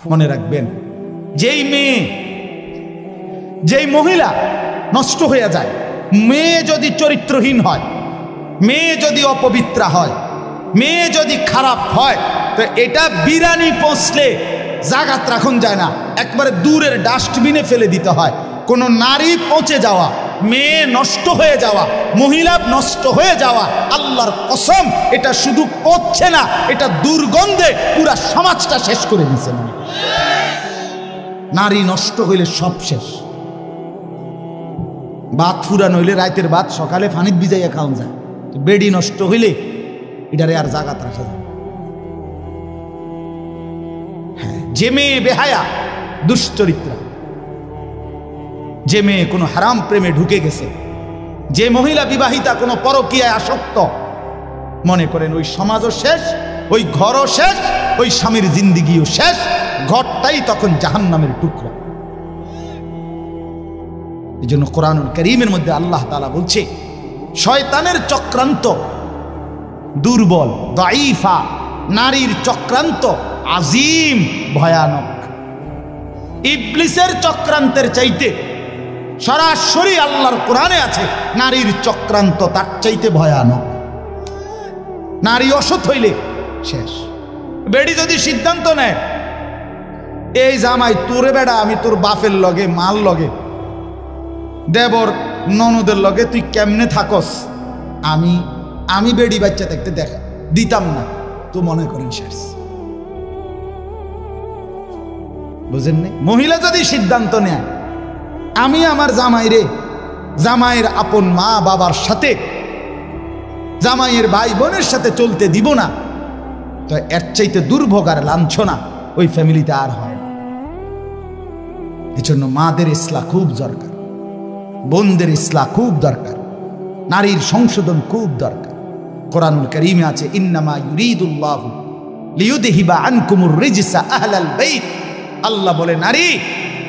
মনে রাখবেন, যেই মেয়ে, যেই মহিলা নষ্ট হয়ে যায়, মেয়ে যদি চরিত্রহীন হয়, মেয়ে যদি অপবিত্রা হয়, মেয়ে যদি খারাপ হয়, তো এটা বিরানি পৌঁছলে জাগাত রাখুন যায় না, একবারে দূরের ডাস্টবিনে ফেলে দিতে হয়। কোনো নারী পৌঁছে যাওয়া, মেয়ে নষ্ট হয়ে যাওয়া, মহিলা নষ্ট হয়ে যাওয়া, আল্লাহর কসম এটা শুধু পৌঁছে না, এটা দুর্গন্ধে পুরা সমাজটা শেষ করে দিচ্ছে। নারী নষ্ট হইলে সব শেষ। ভাত ফুরান হইলে রাতের ভাত সকালে পানিত ভিজাইয়া খাওয়া যায়, বেডি নষ্ট হইলে এটারে আর জাগাত রাখা যায়। হ্যাঁ, যে মেয়ে বেহায়া দুশ্চরিত্রা, যে মেয়ে কোনো হারাম প্রেমে ঢুকে গেছে, যে মহিলা বিবাহিতা কোনো পরকীয়ায় আসক্ত, মনে করেন ওই সমাজও শেষ, ওই ঘরও শেষ, ওই স্বামীর জিন্দিগিও শেষ, ঘরটাই তখন জাহান্নামের টুকরা। এই জন্য কোরআনুল কারীমের মধ্যে আল্লাহ তাআলা বলছে, শয়তানের চক্রান্ত দুর্বল, দাঈফা, নারীর চক্রান্ত আজিম, ভয়ানক। ইবলিসের চক্রান্তের চাইতে সরাসরি আল্লাহর কোরআনে আছে নারীর চক্রান্ত তার চাইতে ভয়ানক। নারী অসৎ হইলে শেষ। বেডি যদি সিদ্ধান্ত নেয়, এই জামাই তোরে বেড়া আমি তোর বাপের লগে, মাল লগে, দেবর ননদের লগে তুই কেমনে থাকস, আমি বেডি বাচ্চা দেখতে দেখা দিতাম না, তো মনে করেন শেষ। বুঝেন না? মহিলা যদি সিদ্ধান্ত নেয় আমি আমার জামাইরে, জামাইয়ের আপন মা বাবার সাথে, জামাইয়ের ভাই বোনের সাথে চলতে দিব না, তো এর চাইতে দুর্ভোগ আর লাঞ্ছনা ওই ফ্যামিলিতে আর হয়। এজন্য মাদের ইসলাহ খুব দরকার, বোনদের ইসলাহ খুব দরকার, নারীর সংশোধন খুব দরকার। কোরআনুল কারীমে আছে, ইন্নামা ইউরিদুল্লাহু লিইউযহিবা আনকুমুর রিজসা আহলাল বাইত। আল্লাহ বলে, নারী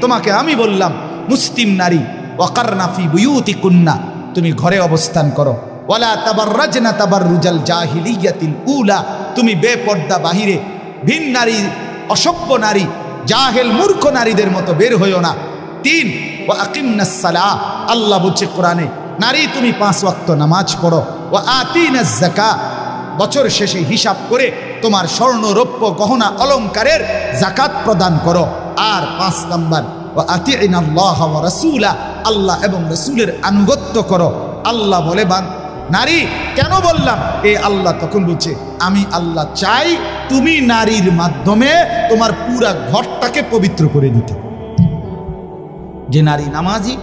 তোমাকে আমি বললাম, মুসলিম নারী, ওয়াকারনা ফি বুয়ুতিকুন্না, তুমি ঘরে অবস্থান করো, ওয়ালা তাবাররাজনা তাবাররুজাল জাহিলিয়াতিল উলা, তুমি বেপর্দা বাহিরে ভিন নারী, অসভ্য নারী, জাহেল মূর্খ নারীদের মতো বের হইও না। 3, ওয়া আকিমনাস সালাহ, আল্লাহ বলছে কোরআনে, নারী তুমি 5 ওয়াক্ত নামাজ পড়ো, ওয়া আতিনাজ যাকাত, বছর শেষে হিসাব করে তোমার স্বর্ণ রৌপ্য গহনা অলংকারের যাকাত প্রদান করো। আর 5 নাম্বার, ওয়া আতিইনাল্লাহ ওয়া রাসূলা, আল্লাহ এবং রাসূলের আনুগত্য করো। আল্লাহ বলে, নারী কেন বললাম? এ আল্লাহ তখন বলছে, আমি আল্লাহ চাই তুমি নারীর মাধ্যমে তোমার পুরা ঘরটাকে পবিত্র করে দিতে। যে নারী নামাজি,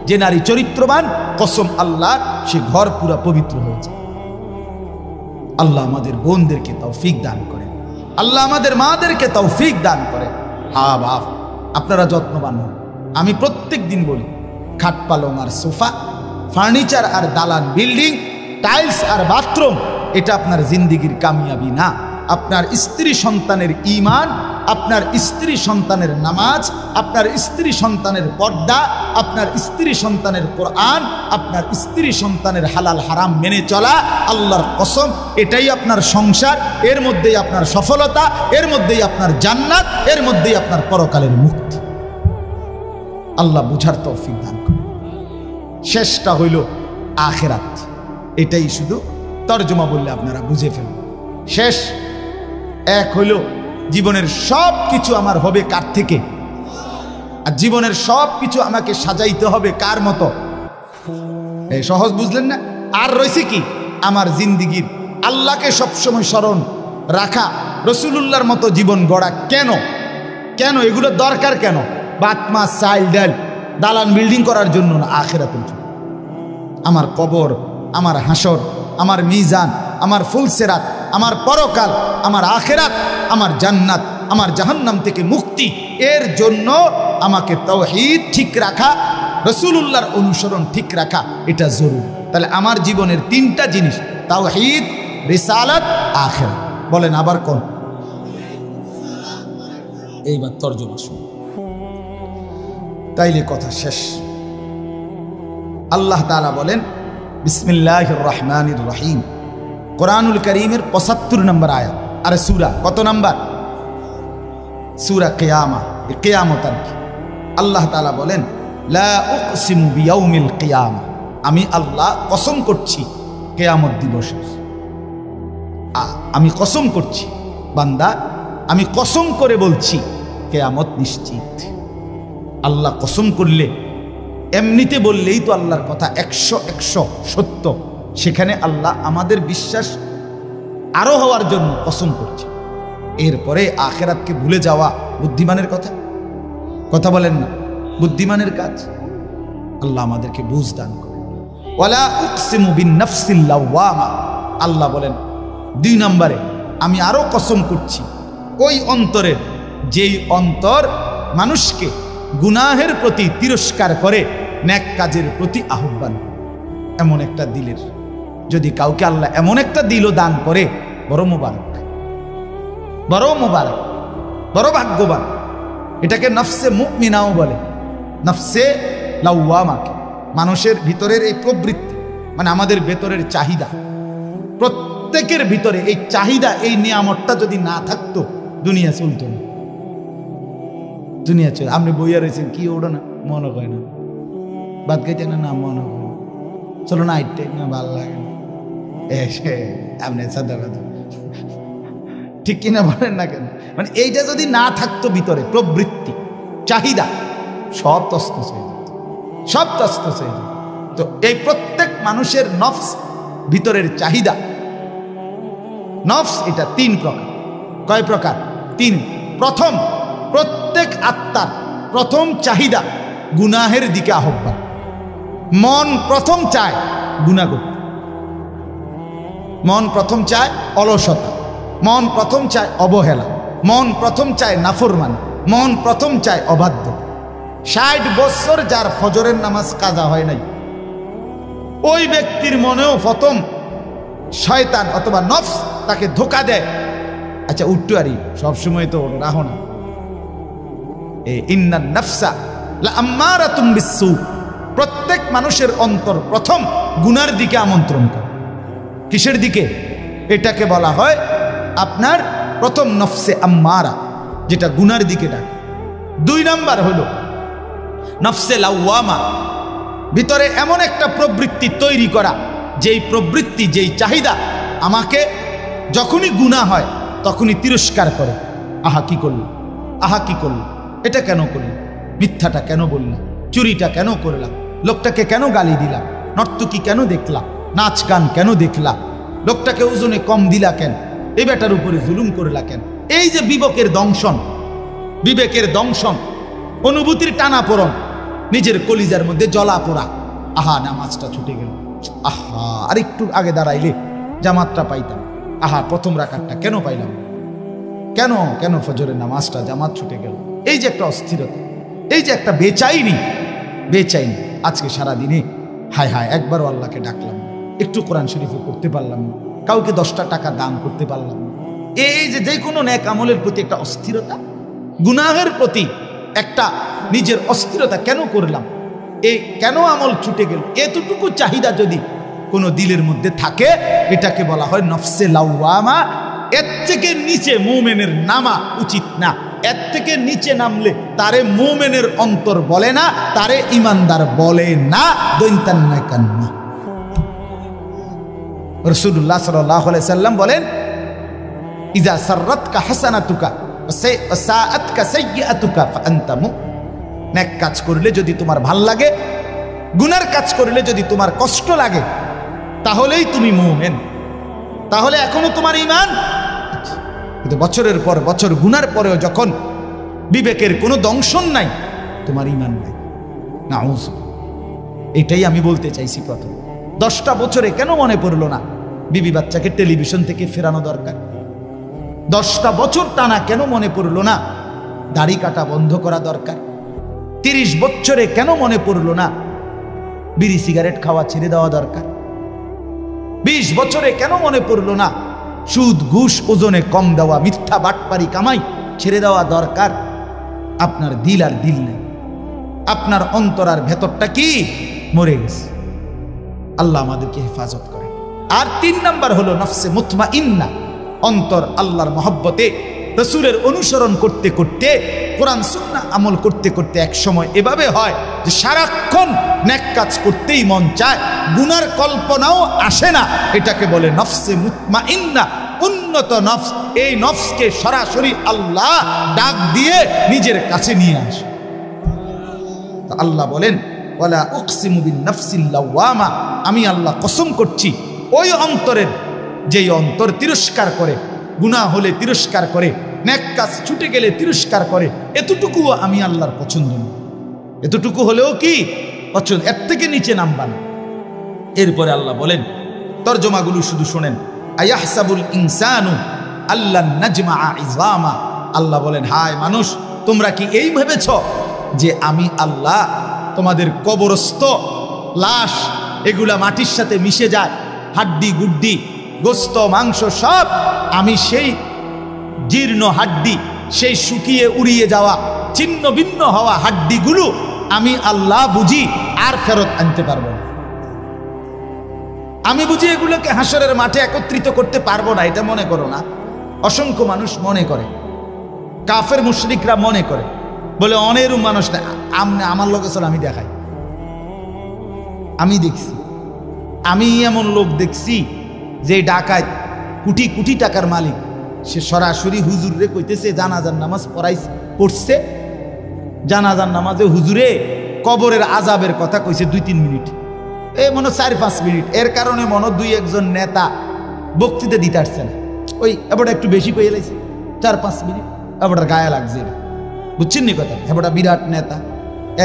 যে নারী চরিত্রবান, কসম আল্লাহ, সে ঘর পুরা পবিত্র হয়ে যায়। আল্লাহ আমাদের বোনদেরকে তৌফিক দান করেন, আল্লাহ আমাদের মাদেরকে তৌফিক দান করেন। হ্যাঁ বাপ, আপনারা যত্নবান হন। আমি প্রত্যেক দিন বলি, খাট পালং আর সোফা, ফার্নিচার আর দালান বিল্ডিং, টাইলস আর বাথরুম, এটা আপনার জিন্দিগির কামিয়াবি না। আপনার স্ত্রী সন্তানের ঈমান, আপনার স্ত্রী সন্তানের নামাজ, আপনার স্ত্রী সন্তানের পর্দা, আপনার স্ত্রী সন্তানের কোরআন, আপনার স্ত্রী সন্তানের হালাল হারাম মেনে চলা, আল্লাহর কসম এটাই আপনার সংসার, এর মধ্যেই আপনার সফলতা, এর মধ্যেই আপনার জান্নাত, এর মধ্যেই আপনার পরকালের মুক্তি। আল্লাহ বুঝার তৌফিক দান করে। শেষটা হইল আখিরাত, এটাই শুধু তর্জমা বললে আপনারা বুঝে ফেলুন। শেষ এক হইল জীবনের সব কিছু আমার হবে কার থেকে, আর জীবনের সব কিছু আমাকে সাজাইতে হবে কার মতো। এই সহজ বুঝলেন না? আর রয়েছে কি? আমার জিন্দিগির আল্লাহকে সবসময় স্মরণ রাখা, রসুলুল্লাহর মতো জীবন গড়া। কেন কেন এগুলো দরকার? কেন? ভাত মাছ চাল ডাল দালান বিল্ডিং করার জন্য না, আখিরাতের জন্য। আমার কবর, আমার হাসর, আমার মিজান, আমার ফুলসেরাত, আমার পরকাল, আমার আখিরাত, আমার জান্নাত, আমার জাহান্নাম থেকে মুক্তি, এর জন্য আমাকে তাওহীদ ঠিক রাখা, রাসূলুল্লাহর অনুসরণ ঠিক রাখা, এটা জরুরি। তাহলে আমার জীবনের 3টা জিনিস, তাওহীদ, রিসালাত, আখিরাত। বলেন আবার কোন? এইবার তর্জমা শুনুন, তাইলে কথা শেষ। আল্লাহ তাআলা বলেন, বিসমিল্লাহির রহমানির রহিম, কোরআনুল কারীমের 75 নম্বর আয়াত। আরে সূরা কত নাম্বার? সূরা কিয়ামা, কিয়ামত আর কি। আল্লাহ তাআলা বলেন লা উকসিমু বিয়াউমিল কিয়ামা, আমি আল্লাহ কসম করছি কিয়ামত দিবসে। আমি কসম করছি বান্দা, আমি কসম করে বলছি কিয়ামত নিশ্চিত। আল্লাহ কসম করলে এমনিতে বললেই তো আল্লাহর কথা 100 সত্য, সেখানে আল্লাহ আমাদের বিশ্বাস আরো হওয়ার জন্য কসম করছে। এরপরে আখিরাতকে ভুলে যাওয়া বুদ্ধিমানের কথা বলেন না, বুদ্ধিমানের কাজ। আল্লাহ আমাদেরকে বুঝ দান করে। ওয়ালা উকসিমু বিন-নাফসিল লাওয়ামা, আল্লাহ বলেন 2 নম্বরে আমি আরো কসম করছি ওই অন্তরের, যেই অন্তর মানুষকে গুনাহের প্রতি তিরস্কার করে, নেক কাজের প্রতি আহ্বান। এমন একটা দিলের যদি কাউকে আল্লাহ এমন একটা দিলও দান করে, বড় মোবারক, বড় মোবারক, বড় ভাগ্যবান। এটাকে নফসে মুমিনাও বলে, নফসে লাওয়ামাকে। মানুষের ভিতরের এই প্রবৃত্তি, মানে আমাদের ভেতরের চাহিদা, প্রত্যেকের ভিতরে এই চাহিদা, এই নিয়ামতটা যদি না থাকতো দুনিয়া চলতো না। দুনিয়া চল, আপনি বইয়া রয়েছেন কি ওড়ো না, মনে হয় না, বাদ গাইতে না, মনে হয় না, চলো না আইটে না, ভাল লাগে না, আপনি সাদা কথা ঠিক কিনা বলেন না কেন? মানে এইটা যদি না থাকতো ভিতরে প্রবৃত্তি, চাহিদা, সব তস্তস হয়ে যেত, সব তস্তস হয়ে যেত। তো এই প্রত্যেক মানুষের নফস, ভিতরের চাহিদা, নফস এটা 3 প্রকার। কয় প্রকার? 3। প্রথম, প্রত্যেক আত্মার প্রথম চাহিদা গুনাহের দিকে আহ্বান। মন প্রথম চায় গুনাহ করতে, মন প্রথম চায় অলসতা, মন প্রথম চায় অবহেলা, মন প্রথম চায় নাফরমানি, মন প্রথম চায় অবাধ্য। 60 বছর যার ফজরের নামাজ কাজা হয় নাই, ওই ব্যক্তির মনেও প্রথম শয়তান অথবা নফস তাকে ধোকা দেয়, আচ্ছা উঠতে আরি, সবসময় তো রাহো না। ইন্নান নাফসা লাআম্মারাতুম বিসসু, প্রত্যেক মানুষের অন্তর প্রথম গুনার দিকে আমন্ত্রণ করে। কিসের দিকে? এটাকে বলা হয় আপনার প্রথম নফসে আম্মারা, যেটা গুনার দিকে ডাকে। 2 নাম্বার হলো নফসে লাওয়ামা, ভিতরে এমন একটা প্রবৃত্তি তৈরি করা, যেই প্রবৃত্তি, যেই চাহিদা আমাকে যখনই গুনাহ হয় তখনই তিরস্কার করে। আহা কি করলো, আহা কি করলো, এটা কেন করলো, মিথ্যাটা কেন বললাম, চুরিটা কেন করলাম, লোকটাকে কেন গালি দিলাম, নর্তকী কেন দেখলাম, নাচ গান কেন দেখলাম, লোকটাকে ওজনে কম দিলা কেন, এই বেটার উপরে জুলুম করলা কেন। এই যে বিবেকের দংশন, বিবেকের দংশন, অনুভূতির টানাপোড়ন, নিজের কলিজার মধ্যে জ্বলা পোড়া, আহা নামাজটা ছুটে গেল, আহা আর একটু আগে দাঁড়াইলে জামাতটা পাইতাম, আহা প্রথম রাকাতটা কেন পাইলাম, কেন কেন ফজরের নামাজটা জামাত ছুটে গেল। এই যে একটা অস্থিরতা, এই যে একটা বেচাইনি, বেচাইনি। আজকে সারা দিনে হায় হায় একবারও আল্লাহকে ডাকলাম, একটু কোরআন শরীফও করতে পারলাম না, কাউকে 10টা টাকা দান করতে পারলাম না। এই যে যে কোনো নেক আমলের প্রতি একটা অস্থিরতা, গুনাহের প্রতি একটা নিজের অস্থিরতা, কেন করলাম, এই কেন আমল ছুটে গেল, এতটুকু চাহিদা যদি কোনো দিলের মধ্যে থাকে, এটাকে বলা হয় নফসে লাওয়ামা। এর থেকে নিচে মুমিনের নামা উচিত না। এর থেকে নিচে নামলে তারে মুমিনের অন্তর বলে না, তারে ইমানদার বলে না। দৈন্তান্না রাসূলুল্লাহ সাল্লাল্লাহু আলাইহি সাল্লাম বলেন, ইজা সাররাতকা হাসানাতুকা ওয়া সাআতকা সাইয়্যাতুকা ফাআনতা মুমিন। নেক কাজ করলে যদি তোমার ভাল লাগে, গুনার কাজ করলে যদি তোমার কষ্ট লাগে, তাহলেই তুমি মুমিন, তাহলে এখনো তোমার ঈমান। কিন্তু বছরের পর বছর গুনার পরেও যখন বিবেকের কোনো দংশন নাই, তোমার ঈমান নাই। নাউজ, এটাই আমি বলতে চাইছি। প্রথম 10টা বছরে কেন মনে পড়লো না বিবি বাচ্চাকে টেলিভিশন থেকে ফেরানো দরকার? 10টা বছর টানা কেন মনে পড়লো না দাড়ি কাটা বন্ধ করা দরকার? 30 বছরে কেন মনে পড়লো না বিড়ি সিগারেট খাওয়া ছেড়ে দেওয়া দরকার? 20 বছরে কেন মনে পড়লো না সুদ ঘুষ ওজনে কম দেওয়া, মিথ্যা বাটপারি কামাই ছেড়ে দেওয়া দরকার? আপনার দিল আর দিল নেই, আপনার অন্তর আর ভেতরটা কি মরে গেছে। আল্লাহ আমাদেরকে হেফাজত করে। আর 3 নাম্বার হলো নফসে মুতমাইন্না, অন্তর আল্লাহর মহব্বতে রাসূলের অনুসরণ করতে করতে, কোরআন সুন্নাহ আমল করতে করতে এক সময় এভাবে হয় যে সারাক্ষণ নেক কাজ করতেই মন চায়, গুনার কল্পনাও আসে না। এটাকে বলে নফসে মুতমাইন্না, উন্নত নফস। এই নফসকে সরাসরি আল্লাহ ডাক দিয়ে নিজের কাছে নিয়ে আসে। আল্লাহ বলেন ওয়ালা উকসিমু বিন নাফসিল লাওয়ামা, আমি আল্লাহ কসম করছি ওই অন্তরের, যেই অন্তর তিরস্কার করে, গুনাহ হলে তিরস্কার করে, নেক কাজ ছুটে গেলে তিরস্কার করে, এতটুকুও আমি আল্লাহর পছন্দ না। এতটুকু হলেও কি পছন্দ, এর থেকে নিচে নামবা না। এরপরে আল্লাহ বলেন, তরজমাগুলো শুধু শোনেন, আয়াহসাবুল ইনসানু আল্লান নাজমা ইযামা। আল্লাহ বলেন, হায় মানুষ, তোমরা কি এই ভেবেছ যে আমি আল্লাহ তোমাদের কবরস্থ লাশ, এগুলা মাটির সাথে মিশে যায়, হাড্ডি গুড্ডি গোস্ত মাংস সব, আমি সেই জীর্ণ হাড্ডি, সেই শুকিয়ে উড়িয়ে যাওয়া ছিন্ন ভিন্ন হওয়া হাড্ডিগুলো আমি আল্লাহ বুঝি আর ফেরত আনতে পারবো না? আমি বুঝি এগুলোকে হাসরের মাঠে একত্রিত করতে পারবো না? এটা মনে করো না। অসংখ্য মানুষ মনে করে, কাফের মুশরিকরা মনে করে, বলে অনেরও মানুষ না, আমার লোক চল আমি দেখাই। আমি দেখছি, আমি এমন লোক দেখছি যে ডাকাত, কোটি কোটি টাকার মালিক, সে সরাসরি হুজুরে কইতেছে জানাজার নামাজ পড়ছে, জানাজার নামাজে হুজুরে কবরের আজাবের কথা কইছে 2-3 মিনিট, এই মনে 4-5 মিনিট। এর কারণে মনে 2-1 নেতা বক্তৃতা দিতে আসছে না, ওই এবারটা একটু বেশি কয়ে লাইছে 4-5 মিনিট, এবারটার গায়ে লাগছে না, বুঝছেন নি কথা? এবারটা বিরাট নেতা,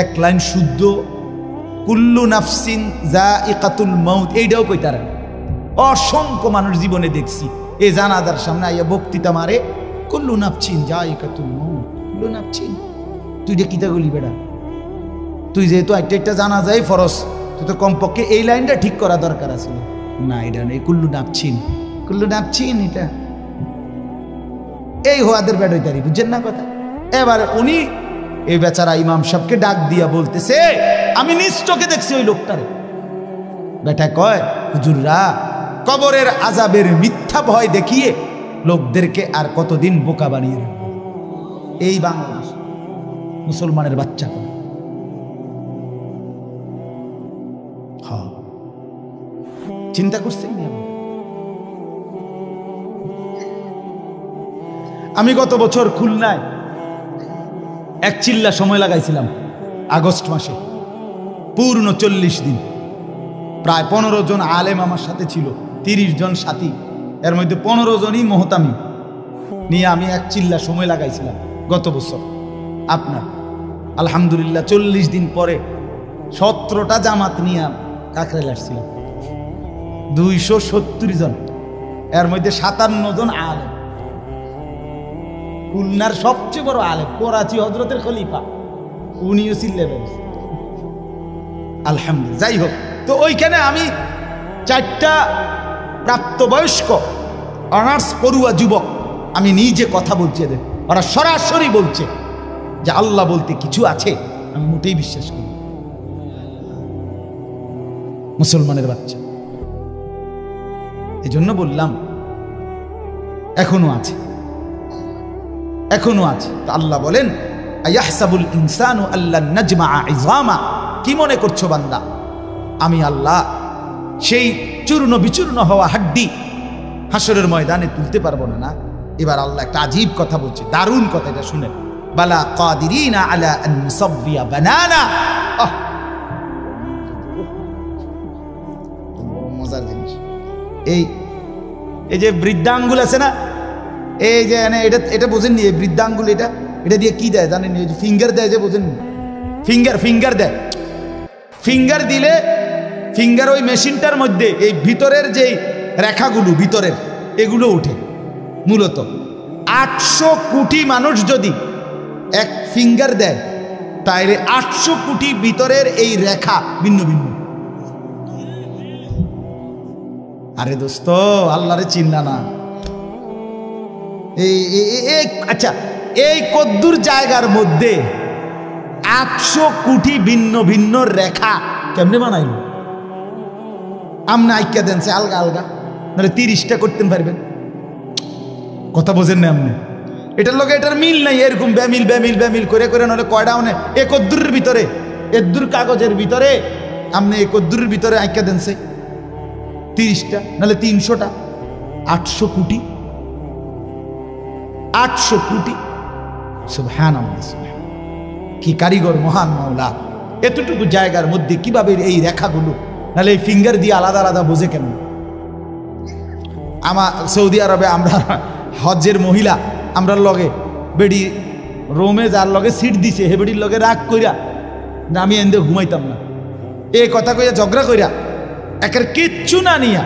এক লাইন শুদ্ধ, কুল্লু নাফসিন যায়িকাতুল মাউত, এইটাও কইতারা। অসংখ্য মানুষ জীবনে দেখছি এই জানাজার সামনে আইয়া বক্তৃতা মারে, কুল্লু নাফসিন যায়িকাতুল মাউত, কুল্লু নাফসিন। তুই যে কিতা বলি বেটা, তুই যেহেতু একটা জানাজাই ফরজ, তুই তো কমপক্ষে এই লাইনটা ঠিক করা দরকার আছে। না, এটা নেই, কুল্লু নাফসিন, কুল্লু নাফসিন, এটা এই হোয়াদের বেড়াইতারি, বুঝছেন না কথা? এবার উনি এই বেচারা ইমাম সাহেবকে ডাক দিয়া বলতেছে, আমি নিজ চোখে দেখছি ওই লোকটারে। বেটা কয়, হুজুররা কবরের আযাবের মিথ্যা ভয় দেখিয়ে লোকদেরকে আর কতদিন বোকা বানিয়ে রাখবে? এই বাংলাদেশ মুসলমানের বাচ্চা। চিন্তা করছেন? আমি গত বছর খুলনায় এক চিল্লা সময় লাগাইছিলাম, আগস্ট মাসে, পূর্ণ 40 দিন। প্রায় 15 জন আলেম আমার সাথে ছিল, 30 জন সাথী, এর মধ্যে 15 জনই মোহতামি নিয়ে আমি এক চিল্লা সময় লাগাইছিলাম গত বছর। আপনার আলহামদুলিল্লাহ 40 দিন পরে 17টা জামাত নিয়ে কাকরাইল আসছিলাম, 270 জন, এর মধ্যে 57 জন আলেম। খুলনার সবচেয়ে বড় আলেম, করাচি হযরতের খলিফা, উনিও চিল্লে বেড়েছে, আলহামদুলিল্লাহ। যাই হোক, তো ওইখানে আমি 4টা প্রাপ্তবয়স্ক অনার্স পড়ুয়া যুবক, আমি নিজে কথা বলছি এদের, ওরা সরাসরি বলছে যে আল্লাহ বলতে কিছু আছে। আমি মোটেই বিশ্বাস করি। মুসলমানের বাচ্চা, এই জন্য বললাম এখনো আছে, এখনো আছে। তা আল্লাহ বলেন, আয়াহসাবুল ইনসানু আল্লান নাজমা ইযামা, কি মনে করছো বান্দা আমি আল্লাহ সেই চূর্ণ বিচূর্ণ হওয়া হাড্ডি হাসরের ময়দানে তুলতে পারবো না? না। এবার আল্লাহ একটা আজীব কথা বলছে, দারুণ কথা, এটা শুনেন। বালা কাদিরিনা আলা আন নুসাব্বিয়া বানানা, মজার জিনিস। এই যে বৃদ্ধাঙ্গুল আছে না, এই যে এটা বোঝেননি, এই বৃদ্ধাঙ্গুল, এটা দিয়ে কি দেয় জানেন? এই যে ফিঙ্গার দেয়, যে বোঝেননি, ফিঙ্গার দেয়। ফিঙ্গার দিলে, ফিঙ্গার ওই মেশিনটার মধ্যে এই ভিতরের যে রেখাগুলো ভিতরের, এগুলো উঠে। মূলত 800 কোটি মানুষ যদি এক ফিঙ্গার দেয়, তাইলে 800 কোটি ভিতরের এই রেখা ভিন্ন ভিন্ন। আরে দোস্ত, আল্লাহরে চিন্না না। আচ্ছা, এই কদ্দুর জায়গার মধ্যে 800 কোটি ভিন্ন ভিন্ন রেখা কেমনে বানাইল? আমনে আইক্যা দেন সে আলগা আলগা, নাহলে 30টা করতে পারবেন। কথা বোঝেন না আপনি? এটার লগে এটার মিল নাই, এরকম ব্যামিল ব্যামিল ব্যামিল করে করে নলে কয়টা মানে একদ্দুরের ভিতরে, একদ্দুর কাগজের ভিতরে আপনি একদ্দুরের ভিতরে আঁকা দেন সে 30টা নাহলে 300টা, 800 কোটি, 800 কোটি। সুবহানাল্লাহ, কি কারিগর মহান মাওলা! এতটুকু জায়গার মধ্যে কিভাবে এই রেখাগুলো, নাহলে এই ফিঙ্গার দিয়ে আলাদা আলাদা বোঝে কেমন? আমার সৌদি আরবে আমরা হজ্জের মহিলা আমরা লগে বেডি রোমে যার লগে সিট দিছে হে বেডির লগে রাগ কইরা না আমি এন্দে ঘুমাইতাম না, এই কথা কইয়া ঝগড়া কইরা একের কিচ্ছু না নিয়া,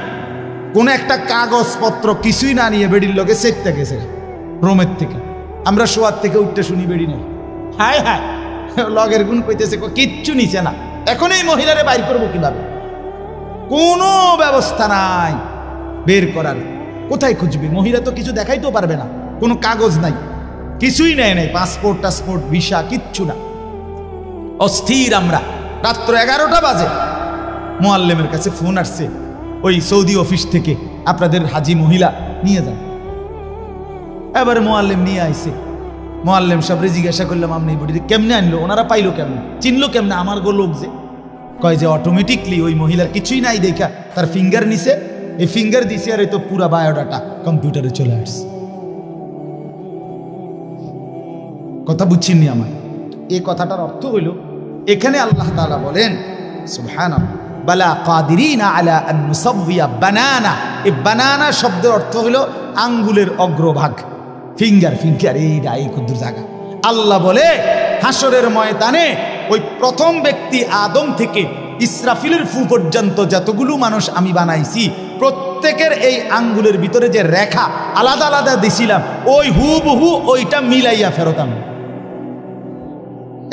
কোনো একটা কাগজপত্র কিছুই না নিয়ে বেডির লগে সেটটা গেছে রোমের থেকে। আমরা শোয়ার থেকে উঠতে শুনি বেডি নেই, হায় হায় লগের গুণ কইতেছে কিচ্ছু নিছে না। এখন এই মহিলারে বাইর করবো কিভাবে? কোনো ব্যবস্থা নাই বের করার। কোথায় খুঁজবে? মহিলা তো কিছু দেখাইতেও পারবে না, কোনো কাগজ নাই, কিছুই নেয় নাই, পাসপোর্ট টাসপোর্ট ভিসা কিচ্ছু না। অস্থির আমরা। রাত্র 11টা বাজে মুআল্লিমের কাছে ফোন আসছে ওই সৌদি অফিস থেকে, আপনাদের হাজি মহিলা নিয়ে যান। এবারে মুআল্লিম নিয়ে আইছে। মুআল্লিম সাহেবরে জিজ্ঞাসা করলাম আপনি বডি কেমনে আনলো, ওনারা পাইলো কেমনে, চিনলো কেমনে? আমার গো লোক যে কয় যে অটোমেটিকলি ওই মহিলার কিছুই নাই দেখা তার ফিঙ্গার নিছে, এই ফিঙ্গার দিছে আর এই তো পুরা বায়োডাটা কম্পিউটারে চলে আসছে। কথা বুঝছেননি আমার? এই কথাটার অর্থ হইল এখানে আল্লাহ তাআলা বলেন সুবহানাল্লাহ, বালা কাদিরিনা আলা আন নুসাওয়িয়া বানানা। এই বানানা শব্দের অর্থ হলো আঙ্গুলের অগ্রভাগ, ফিঙ্গার। ফিঙ্গার এই কুদ্দুর জায়গা। আল্লাহ বলে হাসরের ময়দানে ওই প্রথম ব্যক্তি আদম থেকে ইসরাফিলের ফু পর্যন্ত যতগুলো মানুষ আমি বানাইছি, প্রত্যেকের এই আঙ্গুলের ভিতরে যে রেখা আলাদা আলাদা দিছিলাম, ওই হুবহু ওইটা মিলাইয়া ফেরত আমি।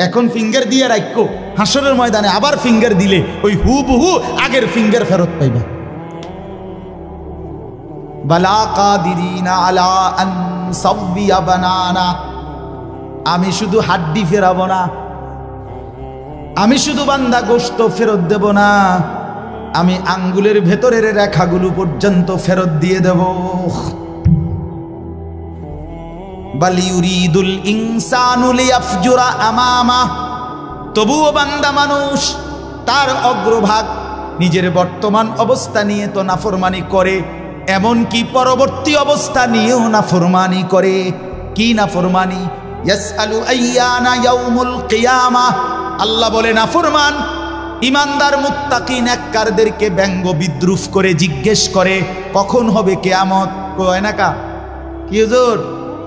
এখন ফিঙ্গার দিয়ে রাখো, হাসরের ময়দানে আবার ফিঙ্গার দিলে ওই হুবহু আগের ফিঙ্গার ফেরত পাইবা। বালা কাদিরিনা আলা আন নুসাওয়িয়া বানানা। আমি শুধু হাড্ডি ফেরাবো না, আমি শুধু বান্দা গোশত ফেরত দেব না, আমি আঙ্গুলের ভেতরের রেখাগুলো পর্যন্ত ফেরত দিয়ে দেব। বাল ইউরিদুল ইনসানু লিয়াফজুরা আমামা। তবুও বান্দা মানুষ তার অগ্রভাগ নিজের বর্তমান অবস্থা নিয়ে তো নাফরমানি করে, এমনকি পরবর্তী অবস্থা নিয়েও নাফরমানি করে। কি নাফরমানি? ইয়াসআলু আইয়ানা ইয়াউমুল কিয়ামাহ। আল্লাহ বলে নাফরমান ইমানদার মুত্তাকি নেককারদেরকে ব্যঙ্গ বিদ্রুপ করে জিজ্ঞেস করে কখন হবে কিয়ামত। কয় না কা কি হুজুর,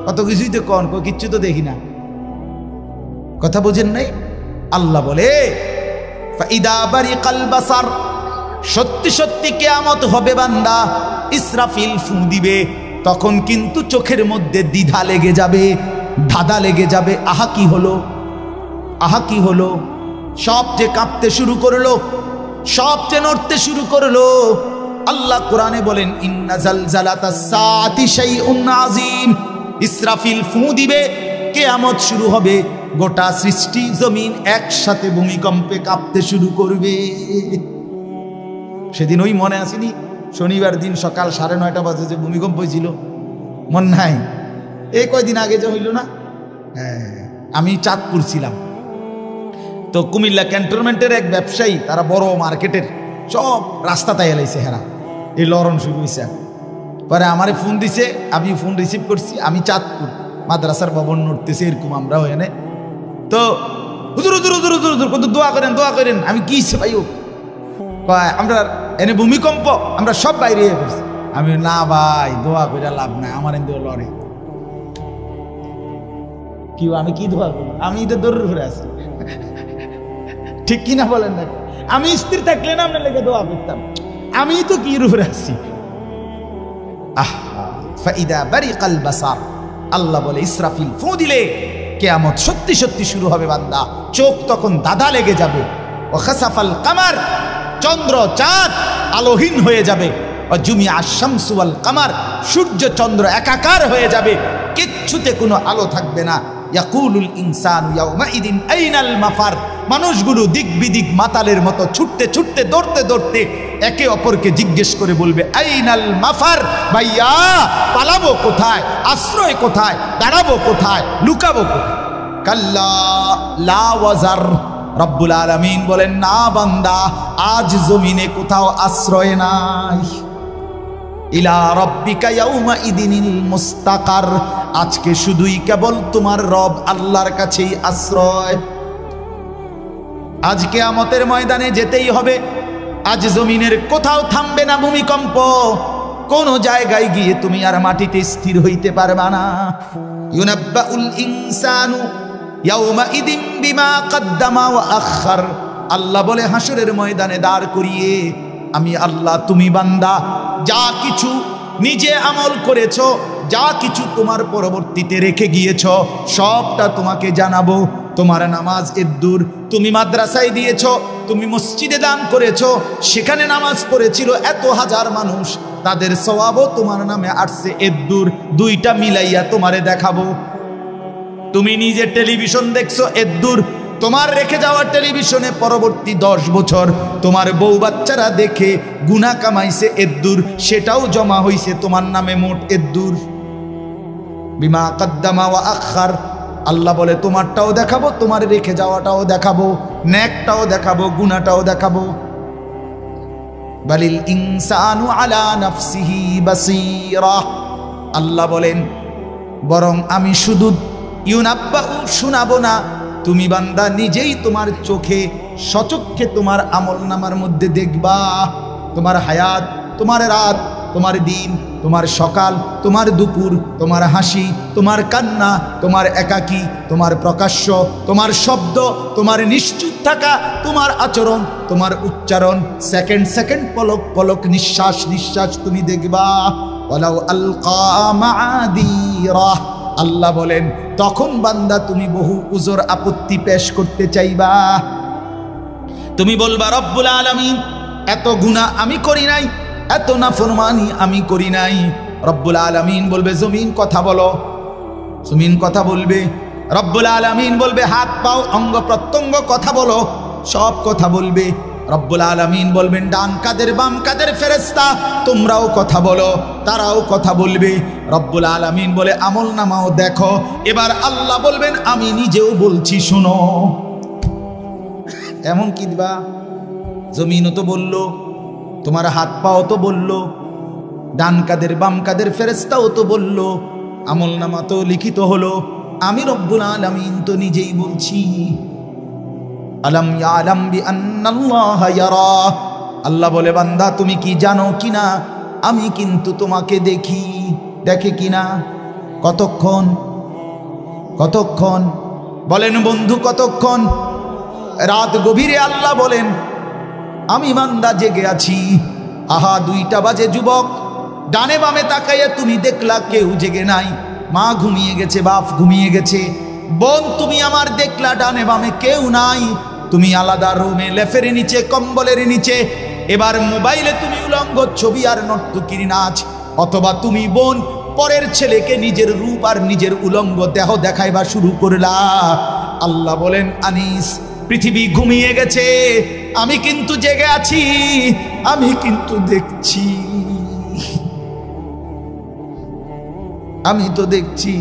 কত কিছুই তো কোন, কিচ্ছু তো দেখি না। কথা বুঝেন নাই? আল্লাহ বলে ফাইদা বারিকাল বাসার, সত্যি সত্যি কিয়ামত হবে বান্দা। ইসরাফিল ফু দিবে, তখন কিন্তু চোখের মধ্যে দ্বিধা লেগে যাবে, ধাঁধা লেগে যাবে। আহা কি হলো, আহা কি হলো। সব যে কাঁপতে শুরু করলো, সব যে নড়তে শুরু করলো। আল্লাহ কোরআনে বলেন ইন্না জালজালাতাস সাআতি শাইউন আযীম। ইসরাফিল ফু দিবে, কিয়ামত শুরু হবে, গোটা সৃষ্টি জমিন একসাথে ভূমিকম্পে কাঁপতে শুরু করবে। সেদিন ওই মনে আসেনি শনিবার দিন সকাল 9:30 বাজে যে ভূমিকম্প হয়েছিল, মন নাই? এই কয়দিন আগে যে হইল না, আমি চাঁদপুর ছিলাম। তো কুমিল্লা ক্যান্টনমেন্টের এক ব্যবসায়ী, তারা বড় মার্কেটের সব রাস্তা তাই এলাইছে হেরা, এই লরণ শুরু হয়েছে। পরে আমারে ফোন দিছে, আমি ফোন রিসিভ করছি। আমি চাঁদপুর মাদ্রাসার ভবন নড়তেছে এরকম আমরাও এনে। তো হুজুর হুজুর হুজুর হুজুর হুজুর কত দোয়া করেন দোয়া করেন। আমি কি ভাই আমরা এনে ভূমিকম্প, আমরা সব বাইরে হয়ে পড়ছি। আমি না ভাই দোয়া করে লাভ নাই, আমার এনে লড়ে কি, আমি কি দোয়া করবো? আমি এটা দৌড় ঘুরে আছি, ঠিক কিনা বলেন না? আমি স্থির থাকলে না আপনার লেগে দোয়া করতাম, আমি তো কি রুফে আছি। ফাইদা বারিকাল বাসার, আল্লাহ বলে ইসরাফিল ফু দিলে কিয়ামত সত্যি সত্যি শুরু হবে বান্দা। চোখ তখন দাদা লেগে যাবে। ও খাসাফাল কামার, চন্দ্র চাঁদ আলোহীন হয়ে যাবে। ও জুমিয়া শামসু ওয়াল কামার, সূর্য চন্দ্র একাকার হয়ে যাবে, কিচ্ছুতে কোনো আলো থাকবে না। ইয়াকুলুল ইনসানু ইয়াউমাইদিন আইনাল মাফার। মানুষগুলো দিক বিদিক মাতালের মতো ছুটতে ছুটতে দৌড়তে দৌড়তে একে অপরকে জিজ্ঞেস করে বলবে আইনাল মাফার, ভাইয়া পালাবো কোথায়, আশ্রয় কোথায়, দাঁড়াবো কোথায়, লুকাবো কোথায়? কাল্লা লা ওয়াজার, রব্বুল আলামিন বলেন না বান্দা, আজ জমিনে কোথাও আশ্রয় নাই। ইলা রব্বিকা ইয়াউমাইদিনিল মুস্তাকার, আজকে শুধুই কেবল তোমার রব আল্লাহর কাছেই আশ্রয়। আজ কিয়ামতের ময়দানে যেতেই হবে। আজ জমিনের কোথাও থামবে না ভূমিকম্প, কোন জায়গায় গিয়ে তুমি আর মাটিতে স্থির হইতে পারবা না। ইউনাব্বাউল ইনসানু ইয়াউমাইদিন বিমা কদ্দামা ওয়া আখার, আল্লাহ বলে হাসরের ময়দানে দাঁড় করিয়ে আমি আল্লাহ, তুমি বান্দা যা কিছু নিজে আমল করেছো, যা কিছু তোমার পরবর্তীতে রেখে গিয়েছ, সবটা তোমাকে জানাবো। তোমার নামাজ এদ্দুর, তুমি মাদ্রাসায় দিয়েছ, তুমি মসজিদে দান করেছো, সেখানে নামাজ পড়েছিল এত হাজার মানুষ, তাদের সওয়াবও তোমার নামে আসছে এদ্দুর, দুইটা মিলাইয়া তোমারে দেখাবো। তুমি নিজে টেলিভিশন দেখছো এদ্দুর, তোমার রেখে যাওয়া টেলিভিশনে পরবর্তী 10 বছর তোমার বউ বাচ্চারা দেখে গুনাহ কামাইছে এদ্দুর, সেটাও জমা হইছে তোমার নামে মোট এদ্দুর। বিমা কদ্দামা ওয়া আখার, আল্লাহ বলে তোমারটাও দেখাবো, তোমার রেখে যাওয়াটাও দেখাবো, নেকটাও দেখাবো, গুনাহটাও দেখাবো। বালিল ইনসানু আলা নাফসিহি বাসীরা, আল্লাহ বলেন বরং আমি শুধু ইউনাব্বাউ শোনাবো না, তুমি বান্দা নিজেই তোমার চোখে সচক্ষে তোমার আমলনামার মধ্যে দেখবা। তোমার হায়াত, তোমার রাত, তোমার দিন, তোমার সকাল, তোমার দুপুর, তোমার হাসি, তোমার কান্না, তোমার একাকী, তোমার প্রকাশ্য, তোমার শব্দ, তোমার নিশ্চুপ থাকা, তোমার আচরণ, তোমার উচ্চারণ, সেকেন্ড সেকেন্ড পলক পলক, নিঃশ্বাস নিঃশ্বাস তুমি দেখবা। ওয়ালাউ আলকা মাআদিরা, আল্লাহ বলেন তখন বান্দা তুমি বহু উজর আপত্তি পেশ করতে চাইবা। তুমি বলবা রব্বুল আলামিন এত গুনাহ আমি করি নাই, এত নাফরমানি আমি করি নাই। রব্বুল আলামিন বলবে জমিন কথা বলো, জমিন কথা বলবে। রব্বুল আলামিন বলবে হাত পাও অঙ্গ প্রত্যঙ্গ কথা বলো, সব কথা বলবে। রব্বুল আলামিন বলবেন ডান কাদের বাম কাদের ফেরেশতা তোমরাও কথা বলো, তারাও কথা বলবে। রব্বুল আলামিন বলে আমল নামাও দেখো। এবার আল্লাহ বলবেন আমি নিজেও বলছি শোনো। এমন কি দিবা, জমিনও তো বললো, তোমার হাত পাও তো বললো, ডান কাদের বাম কাদের ফেরেশতাও তো বললো, আমল নামা তো লিখিত হলো, আমি রব্বুল আলামিন তো নিজেই বলছি। আলাম ইয়ালাম বিআন্নাল্লাহা ইয়ারা, আল্লাহ বলে বান্দা তুমি কি জানো কিনা আমি কিন্তু তোমাকে দেখি। দেখে কিনা? কতক্ষণ? কতক্ষণ বলেন বন্ধু, কতক্ষণ? রাত গভীরে আল্লাহ বলেন আমি বান্দা জেগে আছি। আহা 2টা বাজে যুবক, ডানে বামে তাকাইয়া তুমি দেখলা কেউ জেগে নাই, মা ঘুমিয়ে গেছে, বাপ ঘুমিয়ে গেছে, বোন তুমি আমার দেখলা ডানে বামে কেউ নাই, তুমি আলাদা রুমে লেফের নিচে কম্বলের নিচে। এবার মোবাইলে তুমি উলঙ্গ ছবি আর নর্তকীর নাচ, অথবা তুমি বোন পরের ছেলেকে নিজের রূপ আর নিজের উলঙ্গ দেহ দেখাইবা শুরু করলা। আল্লাহ বলেন আনিস পৃথিবী ঘুমিয়ে গেছে, আমি কিন্তু জেগে আছি, আমি কিন্তু দেখছি, আমি তো দেখছি,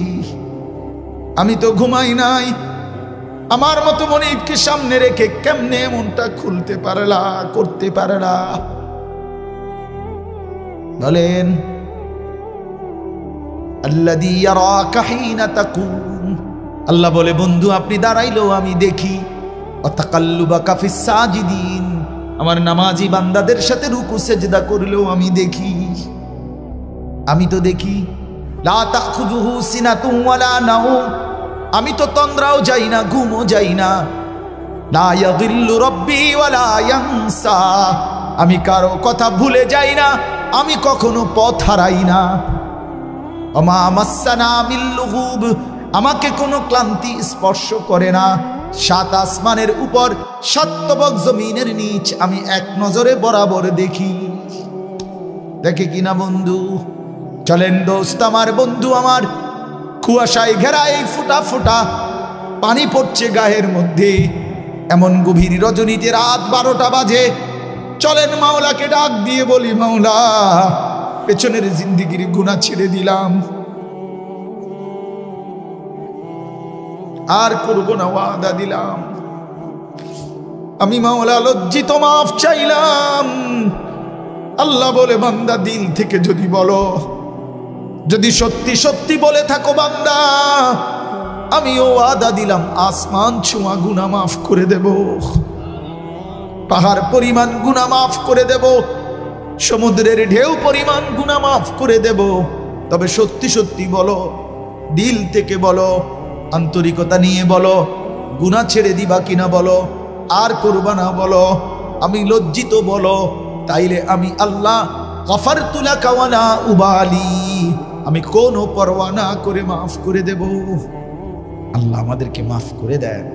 আমি তো ঘুমাই নাই। আমার মতো মনিবকে সামনে রেখে কেমনে মনটা খুলতে পারলা, করতে পারলা? বলেন আল্লাযী ইয়ারাকা হিনা তাকুম, আল্লাহ বলে বন্ধু আপনি দাঁড়াইলেও আমি দেখি। ওয়া তাকাল্লুবাকা ফিস সাজিদিন, আমার নামাজি বান্দাদের সাথে রুকু সেজদা করলেও আমি দেখি, আমি তো দেখি। লা তাখুযুহু সিনাতুন ওয়ালা নাওম, আমি তো তন্দ্রাও যাই না, ঘুমও যাই না। লা ইয়াযিল্লু রাব্বি ওয়ালা ইয়ানসা, আমি কারো কথা ভুলে যাই না, আমি কখনো পথ হারাই না। ওমা মাসসানা মিন লুগুব, আমাকে কোনো ক্লান্তি স্পর্শ করে না। 7 আসমানের উপর 7 তবক জমিনের নিচ আমি এক নজরে বরাবর দেখি। দেখে কিনা বন্ধু? চলেন দোস্ত আমার, বন্ধু আমার, কুয়াশায় ঘেরা এই ফুটা ফুটা পানি পড়ছে গায়ের মধ্যে। এমন গভীর রজনীতে রাত 12টা বাজে। চলেন মাওলাকে ডাক দিয়ে বলি, মাওলা পেছনের জিন্দেগির গুনাহ ছেড়ে দিলাম, আর করব না, ওয়াদা দিলাম। আমি মাওলা লজ্জিত, মাফ চাইলাম। আল্লাহ বলে, বান্দা দিল থেকে যদি বলো, যদি সত্যি সত্যি বলে থাকো বান্দা, আমিও ওয়াদা দিলাম আসমান ছোঁয়া গুনাহ মাফ করে দেব, পাহাড় পরিমাণ গুনাহ মাফ করে দেব, সমুদ্রের ঢেউ পরিমাণ গুনাহ মাফ করে দেব। তবে সত্যি সত্যি বলো, দিল থেকে বলো, আন্তরিকতা নিয়ে বলো, গুনাহ ছেড়ে দিবা কিনা বলো, আর করবা না বলো, আমি লজ্জিত বলো, তাইলে আমি আল্লাহ গফারতু লাকা ওয়া লা উবালি, আমি কোনো পরোয়া না করে মাফ করে দেব। আল্লাহ আমাদেরকে মাফ করে দেন।